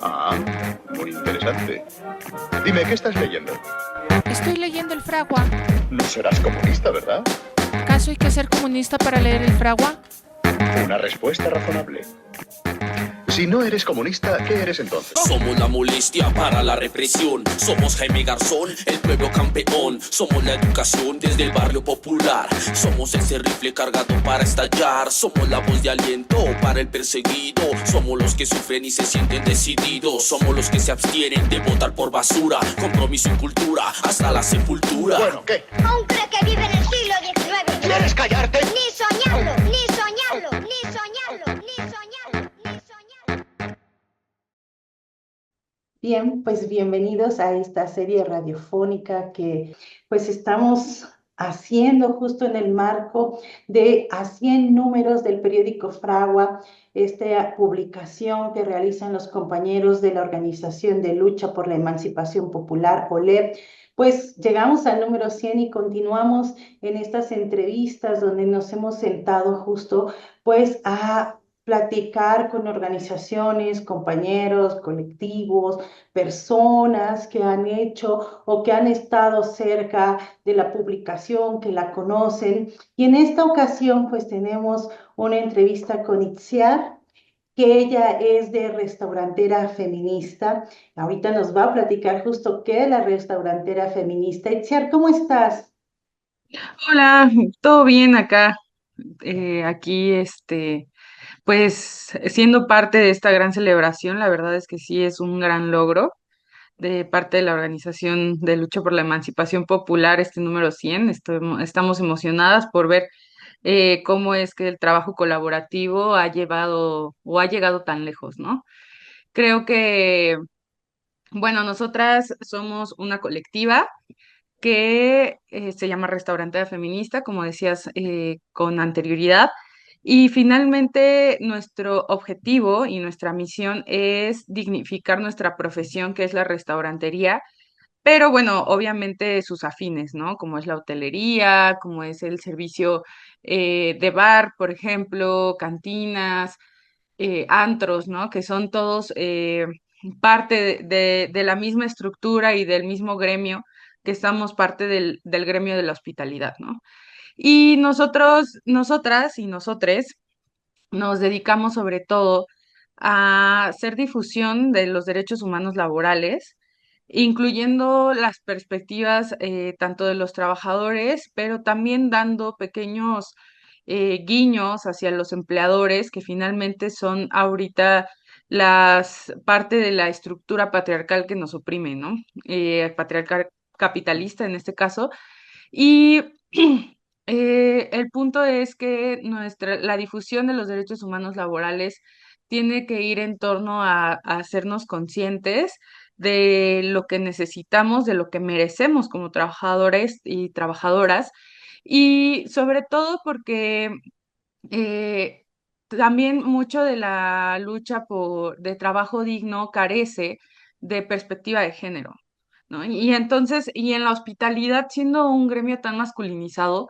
Ah, muy interesante. Dime, ¿qué estás leyendo? Estoy leyendo el Fragua. No serás comunista, ¿verdad? ¿Acaso hay que ser comunista para leer el Fragua? Una respuesta razonable. Si no eres comunista, ¿qué eres entonces? Somos la molestia para la represión. Somos Jaime Garzón, el pueblo campeón. Somos la educación desde el barrio popular. Somos ese rifle cargado para estallar. Somos la voz de aliento para el perseguido. Somos los que sufren y se sienten decididos. Somos los que se abstienen de votar por basura. Compromiso y cultura hasta la sepultura. Bueno, ¿qué? ¿Aún cree que vive en el siglo XIX? ¿Quieres callarte? Ni soñarlo, ni soñarlo, ni soñarlo, ni soñarlo, ni soñarlo. Bien, pues bienvenidos a esta serie radiofónica que pues estamos haciendo justo en el marco de A 100 números del periódico Fragua, esta publicación que realizan los compañeros de la Organización de Lucha por la Emancipación Popular, OLEP. Pues llegamos al número 100 y continuamos en estas entrevistas donde nos hemos sentado justo pues a platicar con organizaciones, compañeros, colectivos, personas que han hecho o que han estado cerca de la publicación, que la conocen. Y en esta ocasión, pues tenemos una entrevista con Itziar, que ella es de restaurantera feminista. Ahorita nos va a platicar justo qué es la restaurantera feminista. Itziar, ¿cómo estás? Hola, ¿todo bien acá? Aquí, pues siendo parte de esta gran celebración, la verdad es que sí es un gran logro de parte de la Organización de Lucha por la Emancipación Popular, este número 100. Estamos emocionadas por ver cómo es que el trabajo colaborativo ha llevado o ha llegado tan lejos, ¿no? Creo que, bueno, nosotras somos una colectiva que se llama Restaurante Feminista, como decías con anterioridad. Y finalmente nuestro objetivo y nuestra misión es dignificar nuestra profesión, que es la restaurantería, pero bueno, obviamente sus afines, ¿no? Como es la hotelería, como es el servicio de bar, por ejemplo, cantinas, antros, ¿no? Que son todos parte de la misma estructura y del mismo gremio, que estamos parte del gremio de la hospitalidad, ¿no? Y nosotros, nosotras y nosotres nos dedicamos sobre todo a hacer difusión de los derechos humanos laborales, incluyendo las perspectivas tanto de los trabajadores, pero también dando pequeños guiños hacia los empleadores, que finalmente son ahorita las parte de la estructura patriarcal que nos oprime, ¿no? Patriarcal capitalista en este caso. Y el punto es que la difusión de los derechos humanos laborales tiene que ir en torno a hacernos conscientes de lo que necesitamos, de lo que merecemos como trabajadores y trabajadoras, y sobre todo porque eh, también mucho de la lucha de trabajo digno carece de perspectiva de género, ¿no? Y entonces, y en la hospitalidad, siendo un gremio tan masculinizado,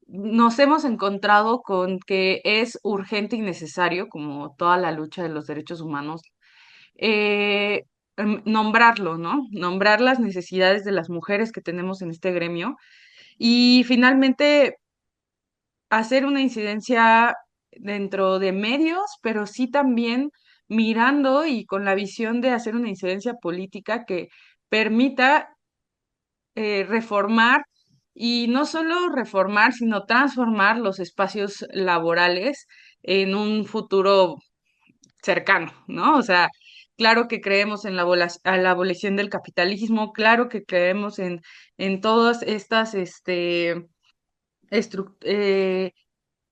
nos hemos encontrado con que es urgente y necesario, como toda la lucha de los derechos humanos, eh, nombrarlo, ¿no? Nombrar las necesidades de las mujeres que tenemos en este gremio y finalmente hacer una incidencia dentro de medios, pero sí también mirando y con la visión de hacer una incidencia política que permita reformar y no solo reformar, sino transformar los espacios laborales en un futuro cercano, ¿no? O sea, claro que creemos en a la abolición del capitalismo, claro que creemos en todas estas, estru- eh,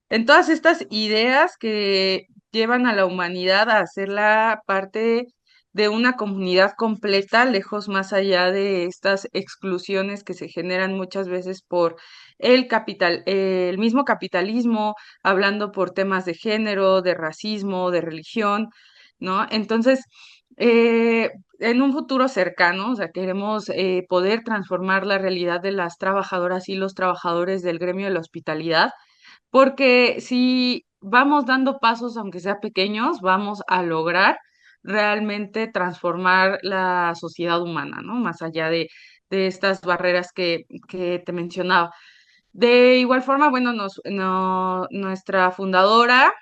en todas estas ideas que llevan a la humanidad a hacerla parte de una comunidad completa, lejos más allá de estas exclusiones que se generan muchas veces por el mismo capitalismo, hablando por temas de género, de racismo, de religión, ¿no? Entonces, en un futuro cercano, o sea, queremos poder transformar la realidad de las trabajadoras y los trabajadores del gremio de la hospitalidad, porque si vamos dando pasos, aunque sea pequeños, vamos a lograr realmente transformar la sociedad humana, ¿no? Más allá de estas barreras que te mencionaba. De igual forma, bueno, nuestra fundadora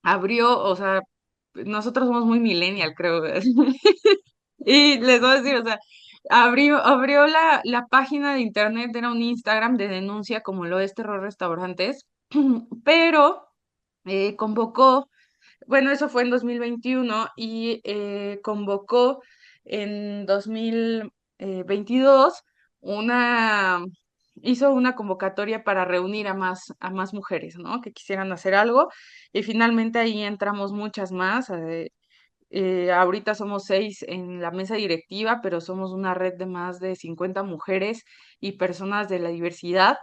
abrió, o sea, nosotros somos muy millennial, creo. Y les voy a decir, o sea, abrió la página de internet, era un Instagram de denuncia como lo es Terror Restaurantes, pero convocó, bueno, eso fue en 2021 y convocó en 2022 una, hizo una convocatoria para reunir a más mujeres, ¿no? Que quisieran hacer algo y finalmente ahí entramos muchas más. Ahorita somos 6 en la mesa directiva, pero somos una red de más de 50 mujeres y personas de la diversidad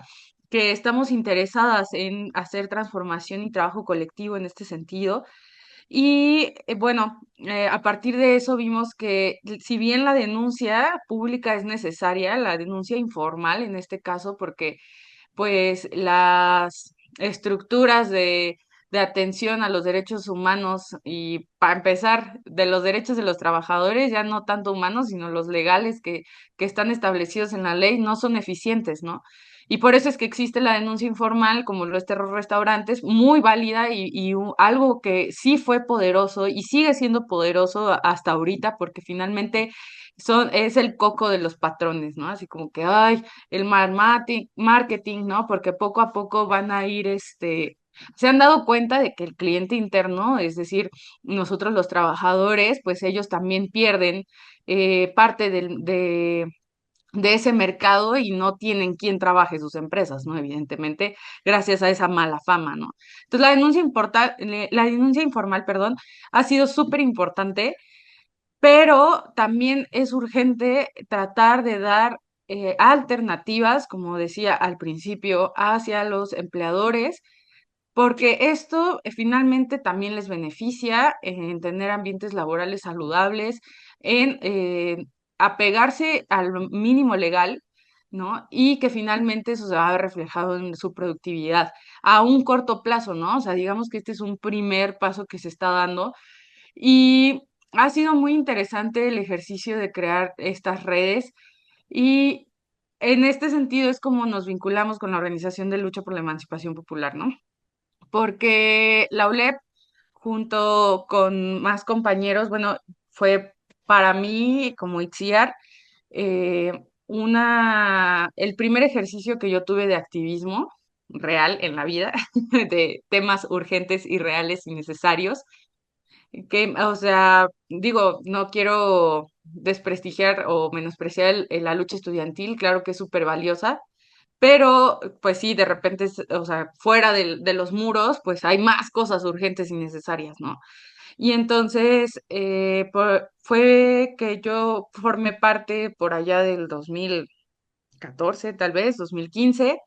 que estamos interesadas en hacer transformación y trabajo colectivo en este sentido. Y bueno, a partir de eso vimos que si bien la denuncia pública es necesaria, la denuncia informal en este caso, porque pues las estructuras de atención a los derechos humanos y para empezar, de los derechos de los trabajadores, ya no tanto humanos, sino los legales que están establecidos en la ley, no son eficientes, ¿no? Y por eso es que existe la denuncia informal, como lo es Terror Restaurantes, muy válida y algo que sí fue poderoso y sigue siendo poderoso hasta ahorita, porque finalmente es el coco de los patrones, ¿no? Así como que, ay, el marketing, ¿no? Porque poco a poco van a ir, se han dado cuenta de que el cliente interno, es decir, nosotros los trabajadores, pues ellos también pierden parte de ese mercado y no tienen quien trabaje sus empresas, ¿no? Evidentemente, gracias a esa mala fama, ¿no? Entonces, la denuncia informal, perdón, ha sido súper importante, pero también es urgente tratar de dar alternativas, como decía al principio, hacia los empleadores, porque esto finalmente también les beneficia en tener ambientes laborales saludables, en apegarse al mínimo legal, ¿no? Y que finalmente eso se va a ver reflejado en su productividad a un corto plazo, ¿no? O sea, digamos que este es un primer paso que se está dando y ha sido muy interesante el ejercicio de crear estas redes y en este sentido es como nos vinculamos con la Organización de Lucha por la Emancipación Popular, ¿no? Porque la ULEP, junto con más compañeros, bueno, fue para mí como Itziar, el primer ejercicio que yo tuve de activismo real en la vida, de temas urgentes y reales y necesarios que, o sea, digo, no quiero desprestigiar o menospreciar la lucha estudiantil, claro que es súper valiosa, pero pues sí, de repente, o sea, fuera de los muros, pues hay más cosas urgentes y necesarias, ¿no? Y entonces fue que yo formé parte por allá del 2014, tal vez, 2015,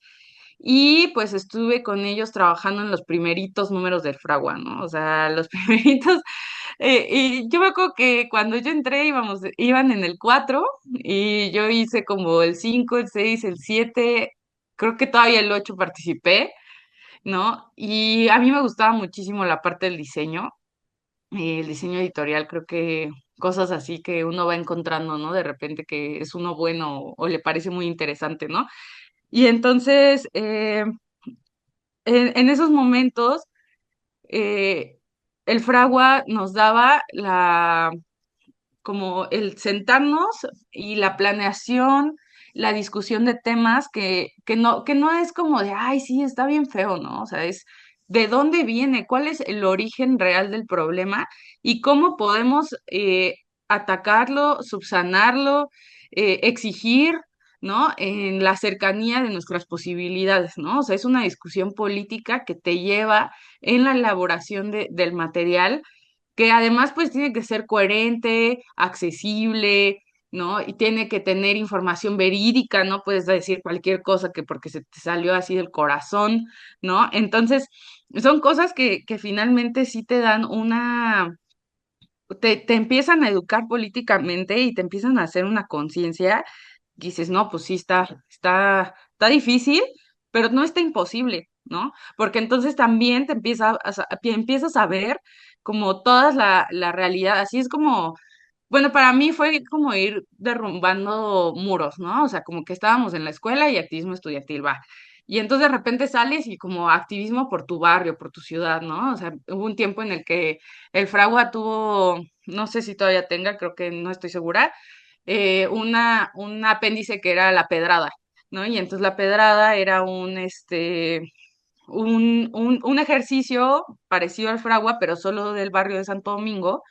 y pues estuve con ellos trabajando en los primeritos números del Fragua, ¿no? O sea, los primeritos y yo me acuerdo que cuando yo entré iban en el 4 y yo hice como el 5 el 6 el 7 creo que todavía el 8 participé, ¿no? Y a mí me gustaba muchísimo la parte del diseño, el diseño editorial, creo que cosas así que uno va encontrando, ¿no? De repente que es uno bueno o le parece muy interesante, ¿no? Y entonces, en esos momentos, eh, el Fragua nos daba como el sentarnos y la planeación, la discusión de temas que no es como de, ay, sí, está bien feo, ¿no? O sea, es de dónde viene, cuál es el origen real del problema y cómo podemos atacarlo, subsanarlo, exigir, ¿no? En la cercanía de nuestras posibilidades, ¿no? O sea, es una discusión política que te lleva en la elaboración del material que además pues tiene que ser coherente, accesible, ¿no? Y tiene que tener información verídica, no puedes decir cualquier cosa que porque se te salió así del corazón, ¿no? Entonces, son cosas que finalmente sí te dan te empiezan a educar políticamente y te empiezan a hacer una conciencia, dices, no, pues sí, está difícil, pero no está imposible, ¿no? Porque entonces también empiezas a ver como toda la realidad, así es como, bueno, para mí fue como ir derrumbando muros, ¿no? O sea, como que estábamos en la escuela y activismo estudiantil, va. Y entonces de repente sales y como activismo por tu barrio, por tu ciudad, ¿no? O sea, hubo un tiempo en el que el Fragua tuvo, no sé si todavía tenga, creo que no estoy segura, un apéndice que era la pedrada, ¿no? Y entonces la pedrada era un ejercicio parecido al Fragua, pero solo del barrio de Santo Domingo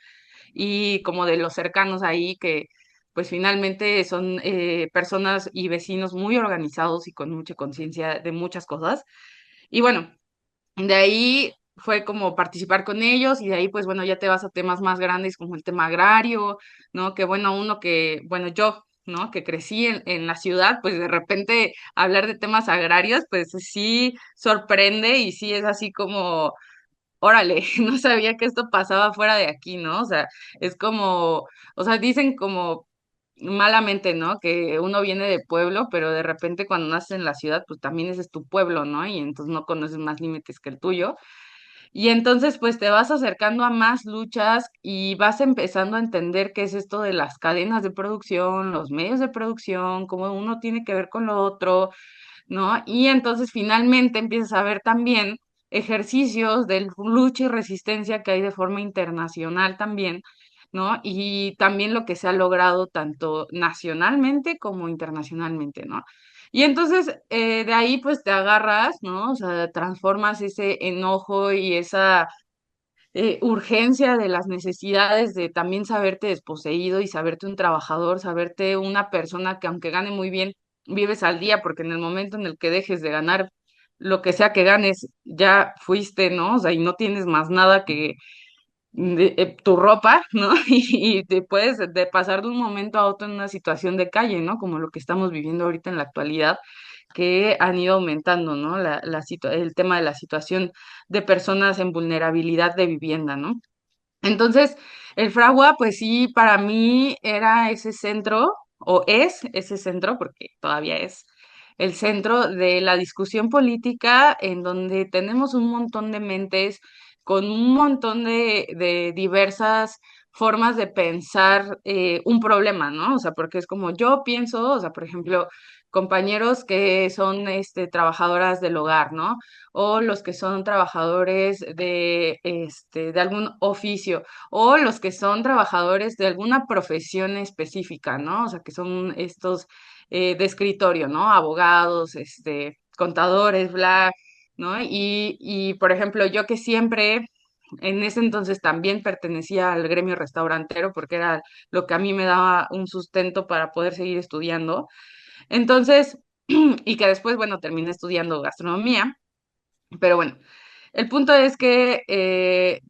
y como de los cercanos ahí que pues finalmente son personas y vecinos muy organizados y con mucha conciencia de muchas cosas. Y bueno, de ahí fue como participar con ellos y de ahí pues bueno, ya te vas a temas más grandes como el tema agrario, ¿no? Que bueno, uno que, bueno, yo, ¿no? Que crecí en la ciudad, pues de repente hablar de temas agrarios, pues sí sorprende y sí es así como, órale, no sabía que esto pasaba fuera de aquí, ¿no? O sea, es como, o sea, dicen como malamente, ¿no? Que uno viene de pueblo, pero de repente cuando naces en la ciudad, pues también ese es tu pueblo, ¿no? Y entonces no conoces más límites que el tuyo. Y entonces, pues te vas acercando a más luchas y vas empezando a entender qué es esto de las cadenas de producción, los medios de producción, cómo uno tiene que ver con lo otro, ¿no? Y entonces finalmente empiezas a ver también ejercicios de lucha y resistencia que hay de forma internacional también, ¿no? Y también lo que se ha logrado tanto nacionalmente como internacionalmente, ¿no? Y entonces de ahí pues te agarras, ¿no? O sea, transformas ese enojo y esa urgencia de las necesidades de también saberte desposeído y saberte un trabajador, saberte una persona que aunque gane muy bien, vives al día, porque en el momento en el que dejes de ganar lo que sea que ganes, ya fuiste, ¿no? O sea, y no tienes más nada que tu ropa, ¿no? Y te puedes de pasar de un momento a otro en una situación de calle, ¿no? Como lo que estamos viviendo ahorita en la actualidad, que han ido aumentando, ¿no? El tema de la situación de personas en vulnerabilidad de vivienda, ¿no? Entonces, el Fragua, pues sí, para mí era ese centro, o es ese centro, porque todavía es el centro de la discusión política, en donde tenemos un montón de mentes con un montón de diversas formas de pensar un problema, ¿no? O sea, porque es como yo pienso, o sea, por ejemplo, compañeros que son trabajadoras del hogar, ¿no? O los que son trabajadores de algún oficio, o los que son trabajadores de alguna profesión específica, ¿no? O sea, que son estos de escritorio, ¿no? Abogados, contadores, bla, ¿no? Y, por ejemplo, yo que siempre en ese entonces también pertenecía al gremio restaurantero porque era lo que a mí me daba un sustento para poder seguir estudiando. Entonces, y que después, bueno, terminé estudiando gastronomía. Pero bueno, el punto es que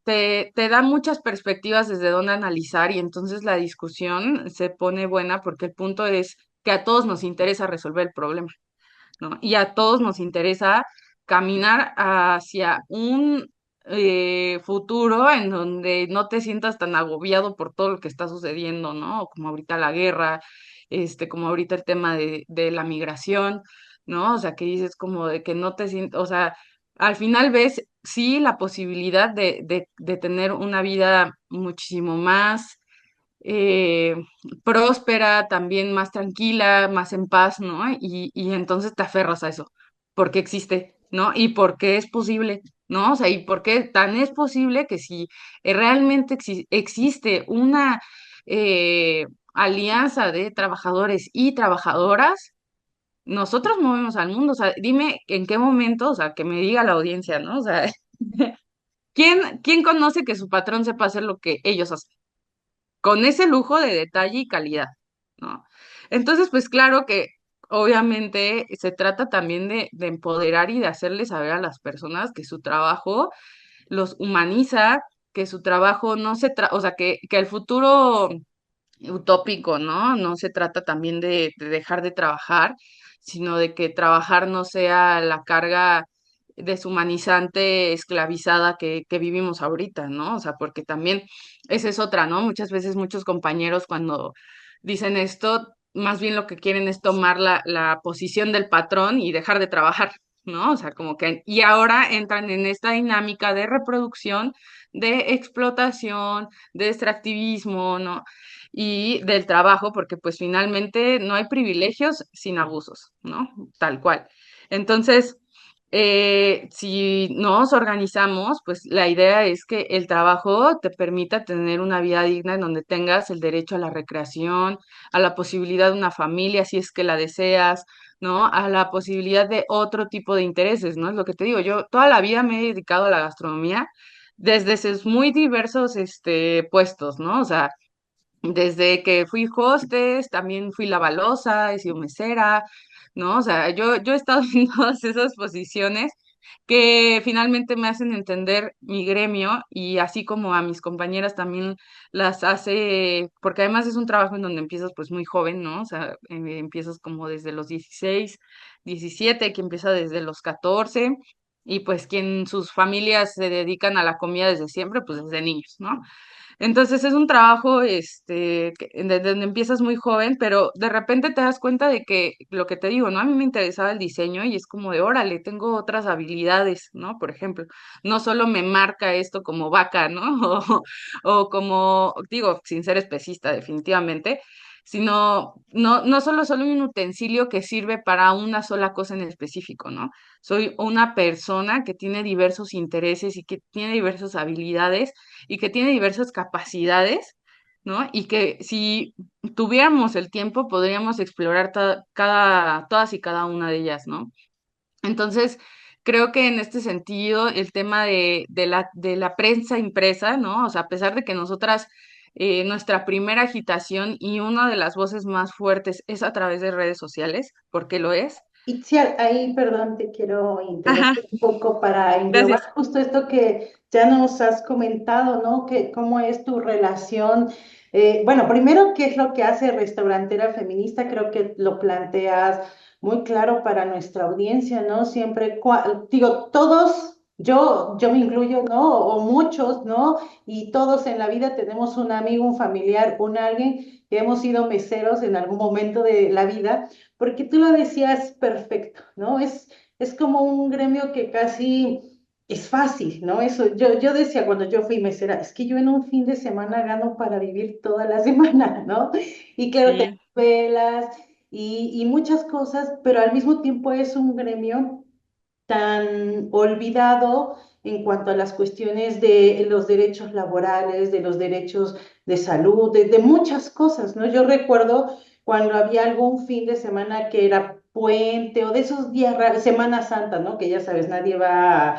te da muchas perspectivas desde donde analizar y entonces la discusión se pone buena porque el punto es que a todos nos interesa resolver el problema, ¿no? Y a todos nos interesa caminar hacia un futuro en donde no te sientas tan agobiado por todo lo que está sucediendo, ¿no? Como ahorita la guerra, como ahorita el tema de la migración, ¿no? O sea, que dices como de que no te sientas, o sea, al final ves, sí, la posibilidad de tener una vida muchísimo más eh, próspera, también más tranquila, más en paz, ¿no? Y entonces te aferras a eso, porque existe, ¿no? Y porque es posible, ¿no? O sea, y porque tan es posible que si realmente existe una eh, alianza de trabajadores y trabajadoras, nosotros movemos al mundo, o sea, dime en qué momento, o sea, que me diga la audiencia, ¿no? O sea, ¿quién conoce que su patrón sepa hacer lo que ellos hacen? Con ese lujo de detalle y calidad, ¿no? Entonces, pues claro que obviamente se trata también de empoderar y de hacerle saber a las personas que su trabajo los humaniza, que su trabajo no o sea, que el futuro utópico, ¿no? No se trata también de dejar de trabajar, sino de que trabajar no sea la carga deshumanizante, esclavizada que vivimos ahorita, ¿no? O sea, porque también esa es otra, ¿no? Muchas veces muchos compañeros cuando dicen esto, más bien lo que quieren es tomar la posición del patrón y dejar de trabajar, ¿no? O sea, como que, y ahora entran en esta dinámica de reproducción de explotación, de extractivismo, ¿no? Y del trabajo, porque pues finalmente no hay privilegios sin abusos, ¿no? Tal cual. Entonces, si nos organizamos, pues la idea es que el trabajo te permita tener una vida digna en donde tengas el derecho a la recreación, a la posibilidad de una familia, si es que la deseas, ¿no? A la posibilidad de otro tipo de intereses, ¿no? Es lo que te digo, yo toda la vida me he dedicado a la gastronomía desde sus muy diversos, puestos, ¿no? O sea, desde que fui hostess, también fui lavalosa, he sido mesera, ¿no? O sea, yo he estado en todas esas posiciones que finalmente me hacen entender mi gremio y así como a mis compañeras también las hace, porque además es un trabajo en donde empiezas pues muy joven, ¿no? O sea, empiezas como desde los 16, 17, que empieza desde los 14 y pues quien sus familias se dedican a la comida desde siempre, pues desde niños, ¿no? Entonces es un trabajo, desde donde empiezas muy joven, pero de repente te das cuenta de que lo que te digo, ¿no? A mí me interesaba el diseño y es como de, órale, tengo otras habilidades, ¿no? Por ejemplo, no solo me marca esto como vaca, ¿no? O como, digo, sin ser especista, definitivamente, sino no solo un utensilio que sirve para una sola cosa en específico, ¿no? Soy una persona que tiene diversos intereses y que tiene diversas habilidades y que tiene diversas capacidades, ¿no? Y que si tuviéramos el tiempo podríamos explorar todas y cada una de ellas, ¿no? Entonces, creo que en este sentido, el tema de la prensa impresa, ¿no? O sea, a pesar de que nosotras, nuestra primera agitación y una de las voces más fuertes es a través de redes sociales, porque lo es. Itziar, ahí, perdón, te quiero Ajá, interrumpir un poco para englobar gracias. justo esto que ya nos has comentado, ¿no? Que cómo es tu relación. Bueno, primero, ¿qué es lo que hace Restaurantera Feminista? Creo que lo planteas muy claro para nuestra audiencia, ¿no? Siempre, digo, todos, yo me incluyo, ¿no? O muchos, ¿no? Y todos en la vida tenemos un amigo, un familiar, un alguien que hemos sido meseros en algún momento de la vida porque tú lo decías perfecto, ¿no? Es como un gremio que casi es fácil, ¿no? Eso, yo decía cuando yo fui mesera, es que yo en un fin de semana gano para vivir toda la semana, ¿no? Y claro, te Sí. velas y muchas cosas, pero al mismo tiempo es un gremio tan olvidado en cuanto a las cuestiones de los derechos laborales, de los derechos de salud, de muchas cosas, ¿no? Yo recuerdo cuando había algún fin de semana que era puente o de esos días raros, Semana Santa, ¿no? Que ya sabes, nadie va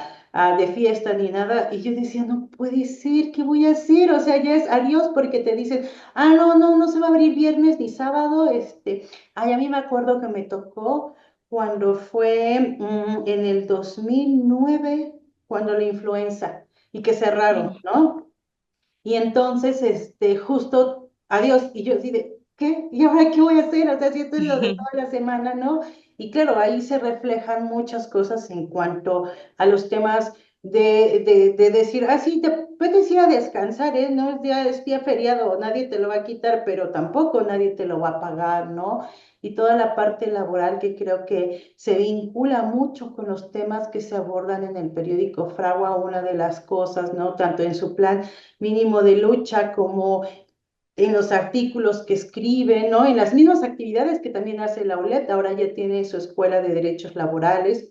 de fiesta ni nada, y yo decía, no puede ser, ¿qué voy a hacer? O sea, ya es adiós porque te dicen, no se va a abrir viernes ni sábado, ay, a mí me acuerdo que me tocó cuando fue en el 2009 cuando la influenza y que cerraron, ¿no? Y entonces, justo, adiós, y yo así de, ¿qué? ¿Y ahora qué voy a hacer? O sea, si esto es lo de toda la semana, ¿no? Y claro, ahí se reflejan muchas cosas en cuanto a los temas de decir, sí, te puedes ir a descansar, ¿eh? No es día feriado, nadie te lo va a quitar, pero tampoco nadie te lo va a pagar, ¿no? Y toda la parte laboral que creo que se vincula mucho con los temas que se abordan en el periódico Fragua, una de las cosas, ¿no? Tanto en su plan mínimo de lucha como en los artículos que escribe, ¿no? En las mismas actividades que también hace la OLED, ahora ya tiene su escuela de derechos laborales,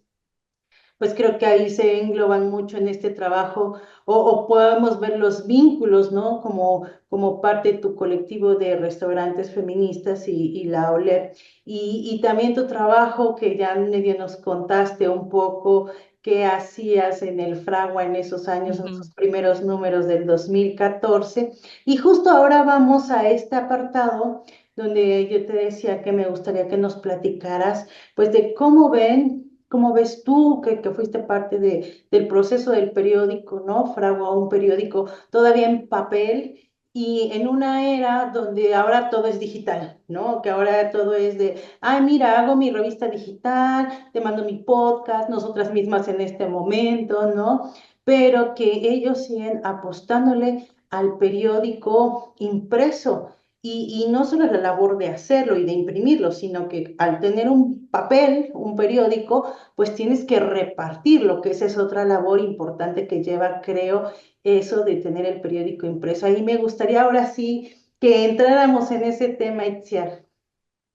pues creo que ahí se engloban mucho en este trabajo o podemos ver los vínculos, ¿no? Como parte de tu colectivo de restaurantes feministas y la OLED. Y también tu trabajo que ya medio nos contaste un poco qué hacías en el Fragua en esos años, en Ujú, esos primeros números del 2014. Y justo ahora vamos a este apartado donde yo te decía que me gustaría que nos platicaras, pues de cómo ven. ¿Cómo ves tú que fuiste parte del proceso del periódico, ¿no? Fragua, un periódico todavía en papel y en una era donde ahora todo es digital, ¿no? Que ahora todo es de, ay, mira, hago mi revista digital, te mando mi podcast, nosotras mismas en este momento, ¿no? Pero que ellos siguen apostándole al periódico impreso. y no solo la labor de hacerlo y de imprimirlo, sino que al tener un papel, un periódico, pues tienes que repartirlo, que esa es otra labor importante que lleva, creo, eso de tener el periódico impreso. Ahí me gustaría ahora sí que entráramos en ese tema, Itziar.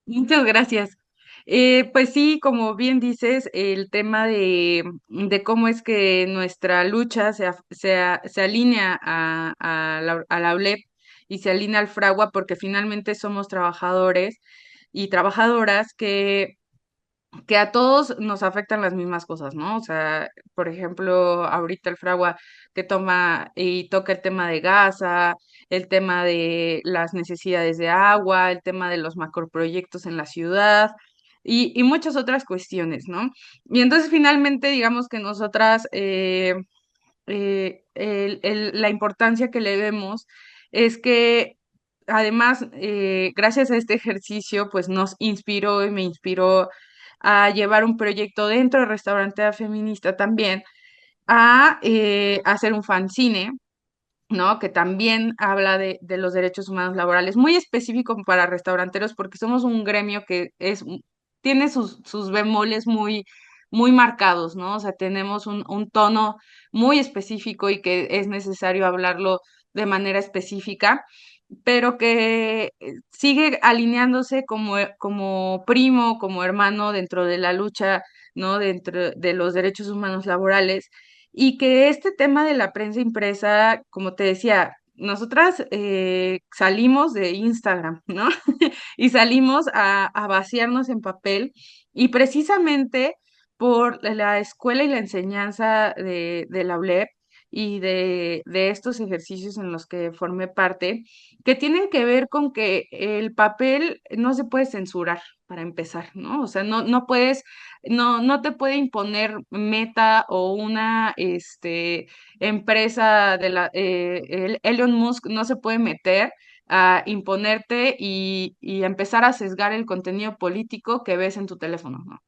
Muchas gracias. Pues sí, como bien dices, el tema de cómo es que nuestra lucha se alinea a la ULEP y se alinea al Fragua, porque finalmente somos trabajadores y trabajadoras que a todos nos afectan las mismas cosas, ¿no? O sea, por ejemplo, ahorita el Fragua que toma y toca el tema de Gaza, el tema de las necesidades de agua, el tema de los macroproyectos en la ciudad y muchas otras cuestiones, ¿no? Y entonces finalmente, digamos que nosotras, la importancia que le vemos es que además, gracias a este ejercicio, pues nos inspiró y me inspiró a llevar un proyecto dentro del restaurante feminista también, a hacer un fanzine, ¿no? Que también habla de los derechos humanos laborales, muy específico para restauranteros, porque somos un gremio que tiene sus bemoles muy marcados, ¿no? O sea, tenemos un tono muy específico y que es necesario hablarlo de manera específica, pero que sigue alineándose como primo, como hermano dentro de la lucha, ¿no? Dentro de los derechos humanos laborales y que este tema de la prensa impresa, como te decía, nosotras salimos de Instagram, ¿no? Y salimos a vaciarnos en papel y precisamente por la escuela y la enseñanza de la ULEP y de estos ejercicios en los que formé parte, que tienen que ver con que el papel no se puede censurar, para empezar, ¿no? O sea, no te puede imponer Meta o una empresa Elon Musk no se puede meter a imponerte y empezar a sesgar el contenido político que ves en tu teléfono, ¿no?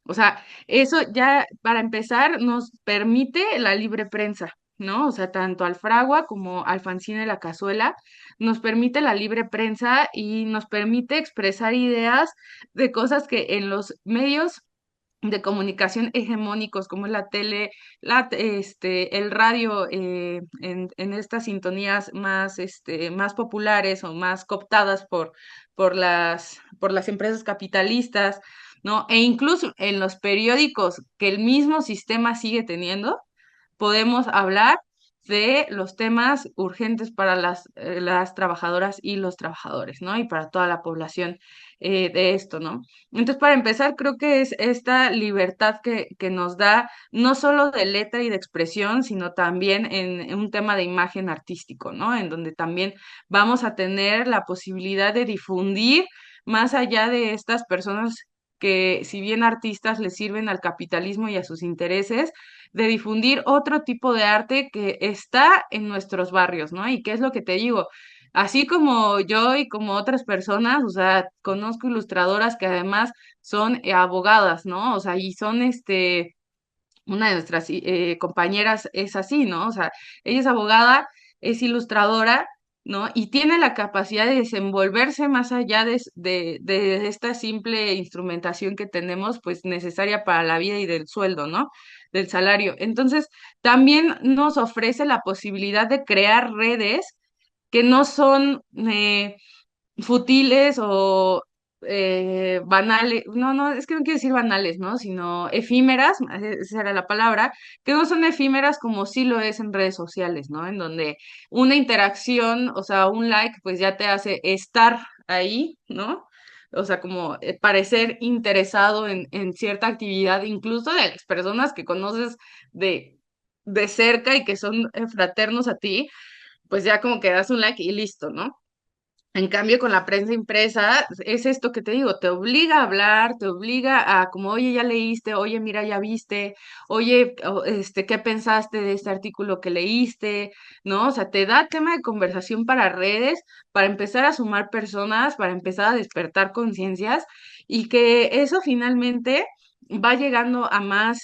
O sea, eso ya, para empezar, nos permite la libre prensa, ¿no? O sea, tanto al Fragua como al fanzine La Cazuela, nos permite la libre prensa y nos permite expresar ideas de cosas que en los medios de comunicación hegemónicos como es la tele, el radio, en estas sintonías más populares o más cooptadas por las empresas capitalistas, ¿no? E incluso en los periódicos que el mismo sistema sigue teniendo, podemos hablar de los temas urgentes para las trabajadoras y los trabajadores, ¿no? Y para toda la población de esto, ¿no? Entonces, para empezar, creo que es esta libertad que nos da, no solo de letra y de expresión, sino también en un tema de imagen artístico, ¿no? En donde también vamos a tener la posibilidad de difundir más allá de estas personas que, si bien artistas, le sirven al capitalismo y a sus intereses, de difundir otro tipo de arte que está en nuestros barrios, ¿no? Y qué es lo que te digo, así como yo y como otras personas, o sea, conozco ilustradoras que además son abogadas, ¿no? O sea, y son una de nuestras compañeras es así, ¿no? O sea, ella es abogada, es ilustradora, ¿no? Y tiene la capacidad de desenvolverse más allá de esta simple instrumentación que tenemos, pues necesaria para la vida y del sueldo, ¿no? Del salario. Entonces, también nos ofrece la posibilidad de crear redes que no son futiles o banales, no, es que no quiero decir banales, ¿no? Sino efímeras, esa era la palabra, que no son efímeras como sí lo es en redes sociales, ¿no? En donde una interacción, o sea, un like, pues ya te hace estar ahí, ¿no? O sea, como parecer interesado en cierta actividad, incluso de las personas que conoces de, de cerca y que son fraternos a ti, pues ya como que das un like y listo, ¿no? En cambio, con la prensa impresa, es esto que te digo, te obliga a hablar, te obliga a como, oye, ya leíste, oye, mira, ya viste, oye, ¿qué pensaste de este artículo que leíste? ¿No? O sea, te da tema de conversación para redes, para empezar a sumar personas, para empezar a despertar conciencias y que eso finalmente va llegando a más,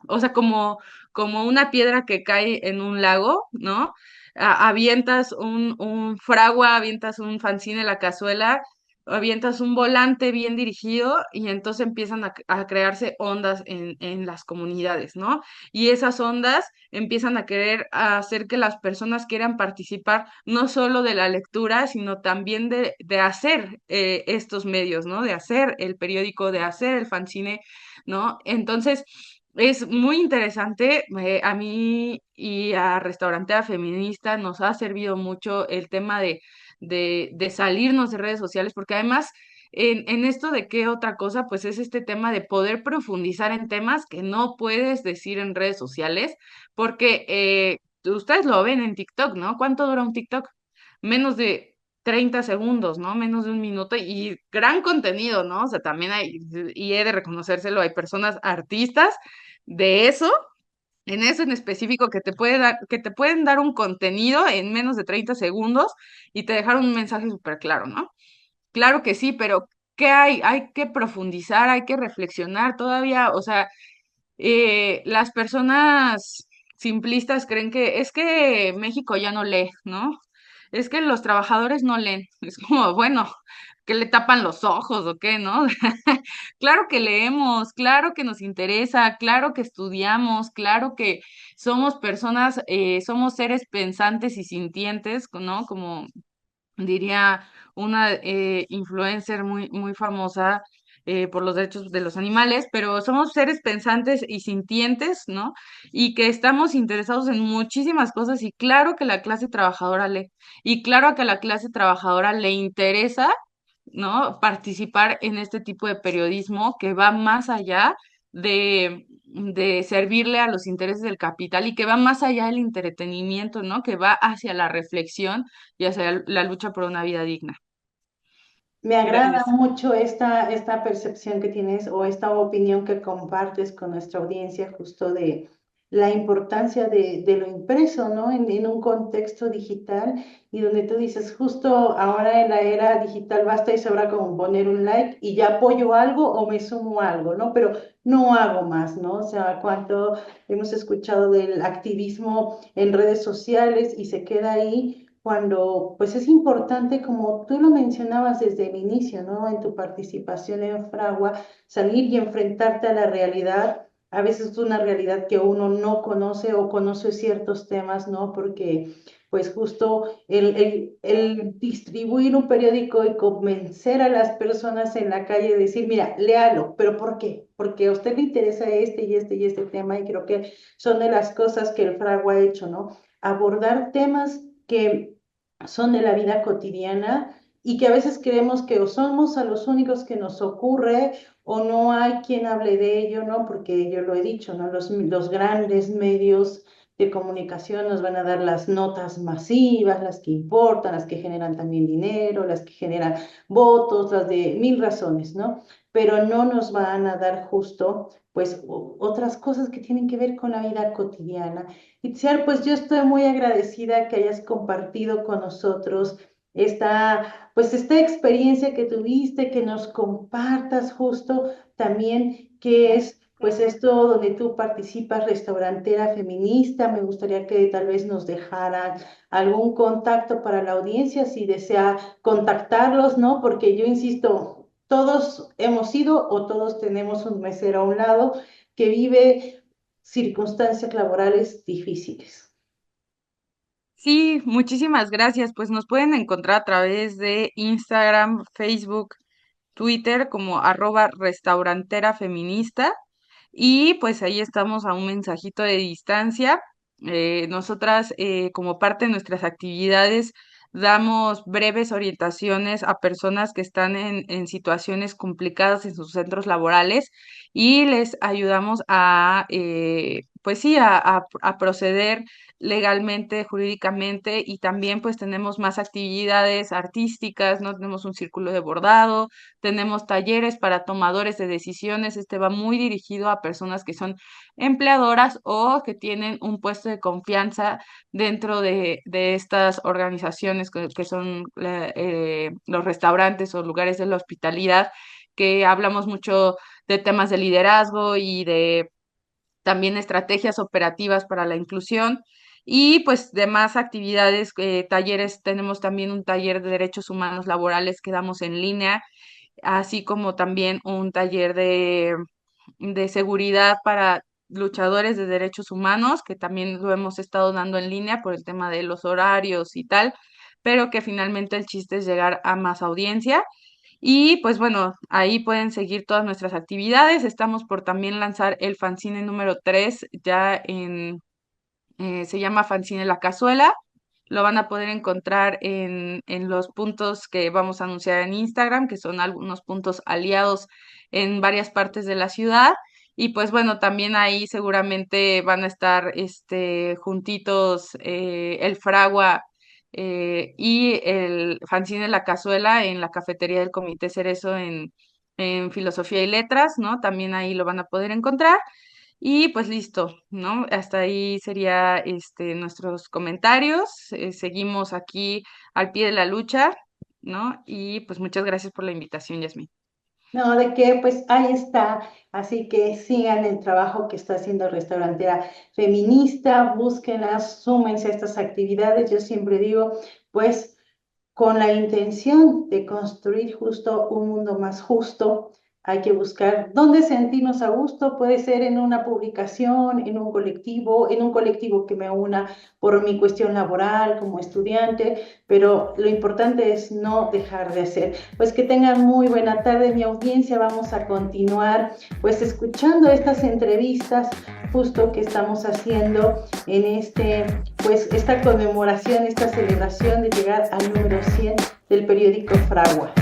o sea, como una piedra que cae en un lago, ¿no? avientas un fragua, avientas un fanzine en la cazuela, avientas un volante bien dirigido y entonces empiezan a crearse ondas en las comunidades, ¿no? Y esas ondas empiezan a querer hacer que las personas quieran participar no solo de la lectura, sino también de hacer estos medios, ¿no? De hacer el periódico, de hacer el fanzine, ¿no? Entonces, es muy interesante. A mí y a Restaurantera Feminista nos ha servido mucho el tema de salirnos de redes sociales, porque además en esto de qué otra cosa, pues es este tema de poder profundizar en temas que no puedes decir en redes sociales, porque ustedes lo ven en TikTok, ¿no? ¿Cuánto dura un TikTok? Menos de 30 segundos, ¿no? Menos de un minuto y gran contenido, ¿no? O sea, también hay, y he de reconocérselo, hay personas artistas de eso, en eso en específico que te puede dar, que te pueden dar un contenido en menos de 30 segundos y te dejaron un mensaje súper claro, ¿no? Claro que sí, pero ¿qué hay? Hay que profundizar, hay que reflexionar todavía, o sea, las personas simplistas creen que es que México ya no lee, ¿no? Es que los trabajadores no leen. Es como, bueno, que le tapan los ojos o qué, ¿no? Claro que leemos, claro que nos interesa, claro que estudiamos, claro que somos personas, somos seres pensantes y sintientes, ¿no? Como diría una influencer muy famosa por los derechos de los animales, pero somos seres pensantes y sintientes, ¿no? Y que estamos interesados en muchísimas cosas y claro que la clase trabajadora lee, y claro que a la clase trabajadora le interesa, ¿no? Participar en este tipo de periodismo que va más allá de servirle a los intereses del capital y que va más allá del entretenimiento, ¿no? Que va hacia la reflexión y hacia la lucha por una vida digna. Me agrada Gracias. mucho esta percepción que tienes o esta opinión que compartes con nuestra audiencia justo de la importancia de lo impreso, ¿no? En un contexto digital y donde tú dices, justo ahora en la era digital basta y sobra como poner un like y ya apoyo algo o me sumo a algo, ¿no? Pero no hago más, ¿no? O sea, cuánto hemos escuchado del activismo en redes sociales y se queda ahí cuando pues es importante, como tú lo mencionabas desde el inicio, ¿no? En tu participación en Fragua, salir y enfrentarte a la realidad. A veces es una realidad que uno no conoce o conoce ciertos temas, ¿no? Porque pues justo el distribuir un periódico y convencer a las personas en la calle de decir, mira, léalo, pero ¿por qué? Porque a usted le interesa este y este y este tema y creo que son de las cosas que el Fragua ha hecho, ¿no? Abordar temas que son de la vida cotidiana y que a veces creemos que o somos a los únicos que nos ocurre o no hay quien hable de ello, ¿no? Porque yo lo he dicho, ¿no? Los grandes medios de comunicación nos van a dar las notas masivas, las que importan, las que generan también dinero, las que generan votos, las de mil razones, ¿no? Pero no nos van a dar justo, pues, otras cosas que tienen que ver con la vida cotidiana. Itziar, pues yo estoy muy agradecida que hayas compartido con nosotros pues esta experiencia que tuviste, que nos compartas justo también qué es pues esto donde tú participas, Restaurantera Feminista. Me gustaría que tal vez nos dejaran algún contacto para la audiencia si desea contactarlos, ¿no? Porque yo insisto, todos hemos ido o todos tenemos un mesero a un lado que vive circunstancias laborales difíciles. Sí, muchísimas gracias. Pues nos pueden encontrar a través de Instagram, Facebook, Twitter como @restaurantera feminista y pues ahí estamos a un mensajito de distancia. Nosotras como parte de nuestras actividades damos breves orientaciones a personas que están en situaciones complicadas en sus centros laborales y les ayudamos a, pues sí, a proceder legalmente, jurídicamente y también pues tenemos más actividades artísticas, ¿no? Tenemos un círculo de bordado, tenemos talleres para tomadores de decisiones. Este va muy dirigido a personas que son empleadoras o que tienen un puesto de confianza dentro de estas organizaciones que son los restaurantes o lugares de la hospitalidad, que hablamos mucho de temas de liderazgo y de también estrategias operativas para la inclusión. Y pues demás actividades, talleres, tenemos también un taller de derechos humanos laborales que damos en línea, así como también un taller de seguridad para luchadores de derechos humanos, que también lo hemos estado dando en línea por el tema de los horarios y tal, pero que finalmente el chiste es llegar a más audiencia. Y pues bueno, ahí pueden seguir todas nuestras actividades. Estamos por también lanzar el fanzine número 3 ya se llama Fanzine La Cazuela. Lo van a poder encontrar en los puntos que vamos a anunciar en Instagram, que son algunos puntos aliados en varias partes de la ciudad. Y pues bueno, también ahí seguramente van a estar juntitos el Fragua y el Fanzine La Cazuela en la cafetería del Comité Cerezo en Filosofía y Letras, ¿no? También ahí lo van a poder encontrar. Y pues listo, ¿no? Hasta ahí sería nuestros comentarios. Seguimos aquí al pie de la lucha, ¿no? Y pues muchas gracias por la invitación, Yasmin. No, de qué, pues ahí está. Así que sigan el trabajo que está haciendo Restaurantera Feminista, búsquenla, súmense a estas actividades. Yo siempre digo, pues con la intención de construir justo un mundo más justo, hay que buscar dónde sentirnos a gusto. Puede ser en una publicación, en un colectivo que me una por mi cuestión laboral como estudiante, pero lo importante es no dejar de hacer. Pues que tengan muy buena tarde, mi audiencia. Vamos a continuar pues escuchando estas entrevistas justo que estamos haciendo en pues esta conmemoración, esta celebración de llegar al número 100 del periódico Fragua.